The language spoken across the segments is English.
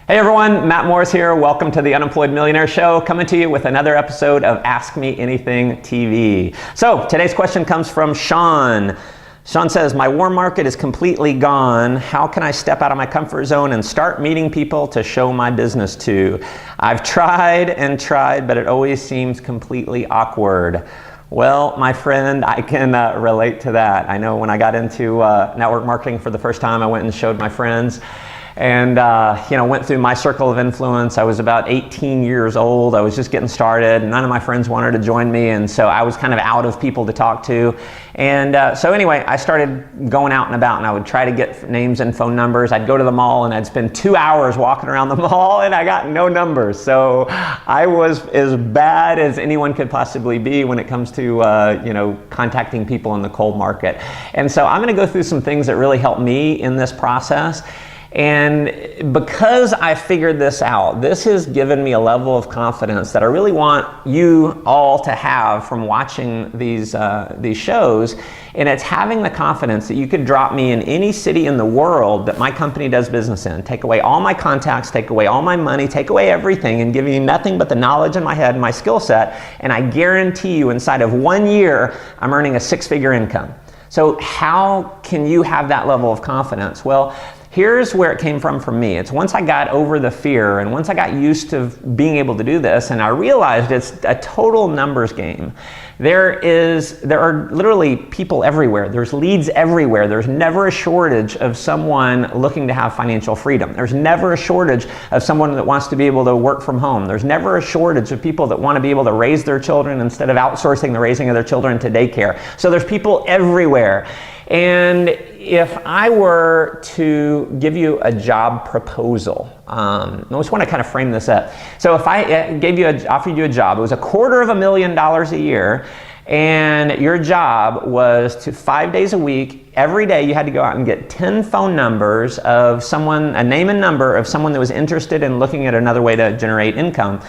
Hey everyone, Matt Morris here. Welcome to the Unemployed Millionaire Show, coming to you with another episode of Ask Me Anything TV. So today's question comes from Sean. Sean says, my warm market is completely gone. How can I step out of my comfort zone and start meeting people to show my business to? I've tried and tried, but it always seems completely awkward. Well, my friend, I can relate to that. I know when I got into network marketing for the first time, I went and showed my friends. And went through my circle of influence. I was about 18 years old. I was just getting started. None of my friends wanted to join me, and so I was kind of out of people to talk to. And so anyway, I started going out and about, and I would try to get names and phone numbers. I'd go to the mall, and I'd spend 2 hours walking around the mall, and I got no numbers. So I was as bad as anyone could possibly be when it comes to contacting people in the cold market. And so I'm going to go through some things that really helped me in this process. And because I figured this out, this has given me a level of confidence that I really want you all to have from watching these shows. And it's having the confidence that you could drop me in any city in the world that my company does business in, take away all my contacts, take away all my money, take away everything, and give me nothing but the knowledge in my head and my skill set. And I guarantee you inside of 1 year, I'm earning a six-figure income. So how can you have that level of confidence? Well, here's where it came from for me. It's once I got over the fear and once I got used to being able to do this, and I realized it's a total numbers game. There are literally people everywhere. There's leads everywhere. There's never a shortage of someone looking to have financial freedom. There's never a shortage of someone that wants to be able to work from home. There's never a shortage of people that want to be able to raise their children instead of outsourcing the raising of their children to daycare. So there's people everywhere. And if I were to give you a job proposal, I just want to kind of frame this up. So if I offered you a job, it was $250,000 a year, and your job was to 5 days a week, every day you had to go out and get 10 phone numbers of someone, a name and number of someone that was interested in looking at another way to generate income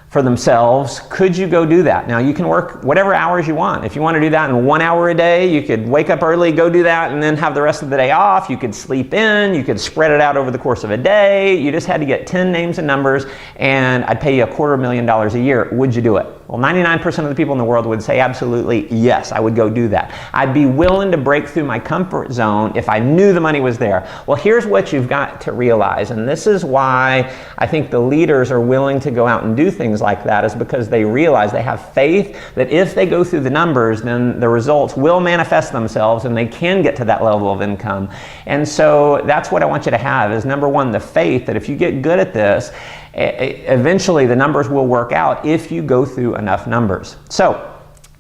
for themselves. Could you go do that? Now you can work whatever hours you want. If you want to do that in 1 hour a day, you could wake up early, go do that, and then have the rest of the day off. You could sleep in, you could spread it out over the course of a day. You just had to get 10 names and numbers, and I'd pay you $250,000 a year. Would you do it? Well, 99% of the people in the world would say absolutely yes, I would go do that. I'd be willing to break through my comfort zone if I knew the money was there. Well, here's what you've got to realize, and this is why I think the leaders are willing to go out and do things like that, is because they realize, they have faith that if they go through the numbers, then the results will manifest themselves and they can get to that level of income. And so that's what I want you to have, is number one, the faith that if you get good at this, eventually the numbers will work out if you go through enough numbers. So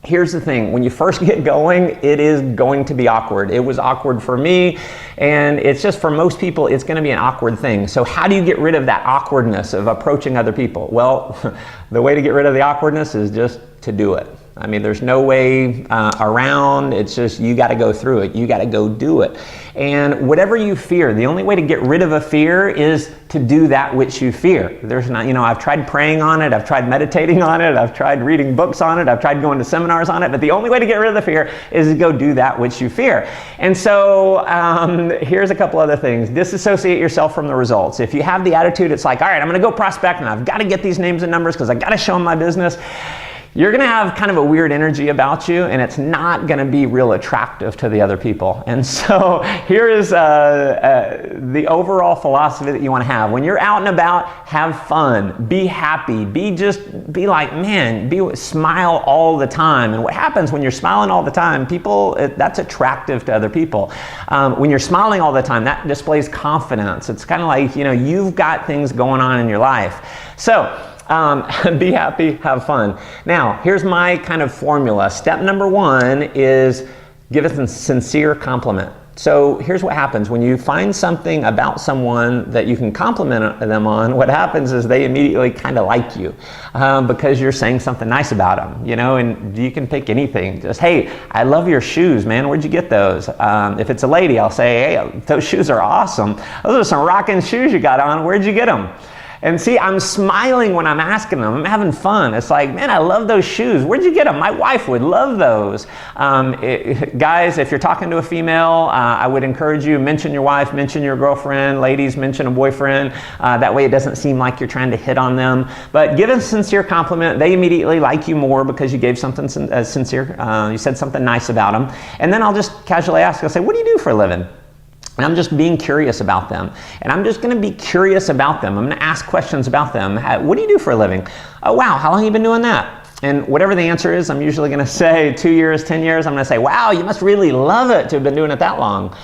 here's the thing, when you first get going, it is going to be awkward. It was awkward for me, and it's just for most people, it's going to be an awkward thing. So how do you get rid of that awkwardness of approaching other people? Well, the way to get rid of the awkwardness is just to do it. I mean, there's no way around. It's just, you got to go through it. You got to go do it. And whatever you fear, the only way to get rid of a fear is to do that which you fear. There's not, I've tried praying on it. I've tried meditating on it. I've tried reading books on it. I've tried going to seminars on it. But the only way to get rid of the fear is to go do that which you fear. And so here's a couple other things. Disassociate yourself from the results. If you have the attitude, it's like, all right, I'm going to go prospect and I've got to get these names and numbers because I got to show them my business. You're going to have kind of a weird energy about you, and it's not going to be real attractive to the other people. And so here is the overall philosophy that you want to have. When you're out and about, have fun, be happy, be like, man, smile all the time. And what happens when you're smiling all the time, that's attractive to other people. When you're smiling all the time, that displays confidence. It's kind of like, you've got things going on in your life. So, be happy, have fun. Now, here's my kind of formula. Step number one is give a sincere compliment. So here's what happens. When you find something about someone that you can compliment them on, what happens is they immediately kind of like you because you're saying something nice about them, and you can pick anything. Just, hey, I love your shoes, man. Where'd you get those? If it's a lady, I'll say, hey, those shoes are awesome. Those are some rocking shoes you got on. Where'd you get them? And see, I'm smiling when I'm asking them. I'm having fun. It's like, man, I love those shoes. Where'd you get them? My wife would love those. Guys, if you're talking to a female, I would encourage you, mention your wife, mention your girlfriend. Ladies, mention a boyfriend. That way it doesn't seem like you're trying to hit on them. But give a sincere compliment. They immediately like you more because you gave something sincere. You said something nice about them. And then I'll just casually ask, I'll say, what do you do for a living? And I'm just being curious about them. And I'm just going to be curious about them. I'm going to ask questions about them. What do you do for a living? Oh, wow, how long have you been doing that? And whatever the answer is, I'm usually going to say 2 years, 10 years. I'm going to say, wow, you must really love it to have been doing it that long.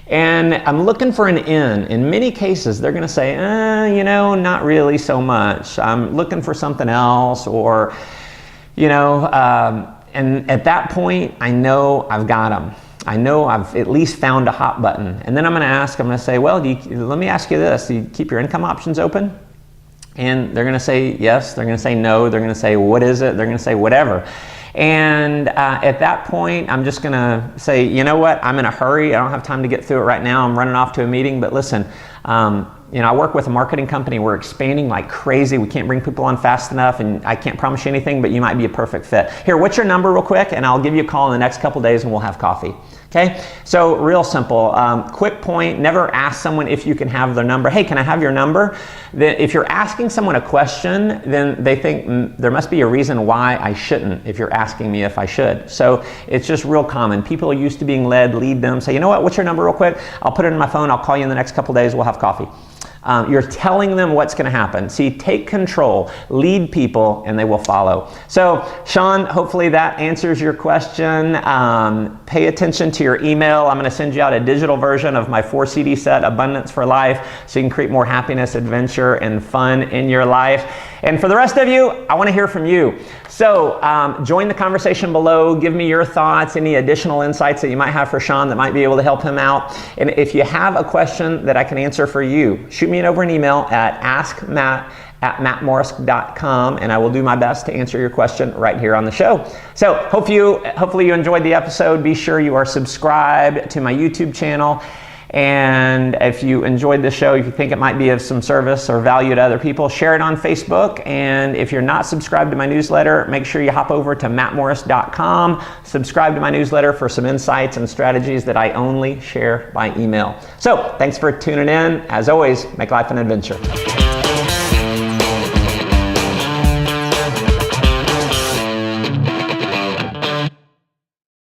And I'm looking for an in. In many cases, they're going to say, not really so much. I'm looking for something else, or, and at that point, I know I've got them. I know I've at least found a hot button. And then I'm going to say, well, let me ask you this. Do you keep your income options open? And they're going to say yes. They're going to say no. They're going to say, what is it? They're going to say whatever. And at that point, I'm just going to say, you know what? I'm in a hurry. I don't have time to get through it right now. I'm running off to a meeting. But listen, I work with a marketing company. We're expanding like crazy. We can't bring people on fast enough, and I can't promise you anything, but you might be a perfect fit. Here, what's your number real quick? And I'll give you a call in the next couple days and we'll have coffee. Okay, so real simple. Quick point, never ask someone if you can have their number. Hey, can I have your number? If you're asking someone a question, then they think there must be a reason why I shouldn't if you're asking me if I should. So it's just real common. People are used to being led, lead them. Say, you know what, what's your number real quick? I'll put it in my phone. I'll call you in the next couple days. We'll have coffee. You're telling them what's going to happen. See, take control, lead people, and they will follow. So, Sean, hopefully that answers your question. Pay attention to your email. I'm going to send you out a digital version of my 4 CD set, Abundance for Life, so you can create more happiness, adventure, and fun in your life. And for the rest of you, I want to hear from you. So join the conversation below. Give me your thoughts, any additional insights that you might have for Sean that might be able to help him out. And if you have a question that I can answer for you, shoot me over an email at askmatt@mattmorris.com, and I will do my best to answer your question right here on the show. So hopefully you enjoyed the episode. Be sure you are subscribed to my YouTube channel. And if you enjoyed the show, if you think it might be of some service or value to other people, share it on Facebook. And if you're not subscribed to my newsletter, make sure you hop over to mattmorris.com, subscribe to my newsletter for some insights and strategies that I only share by email. So thanks for tuning in. As always, make life an adventure.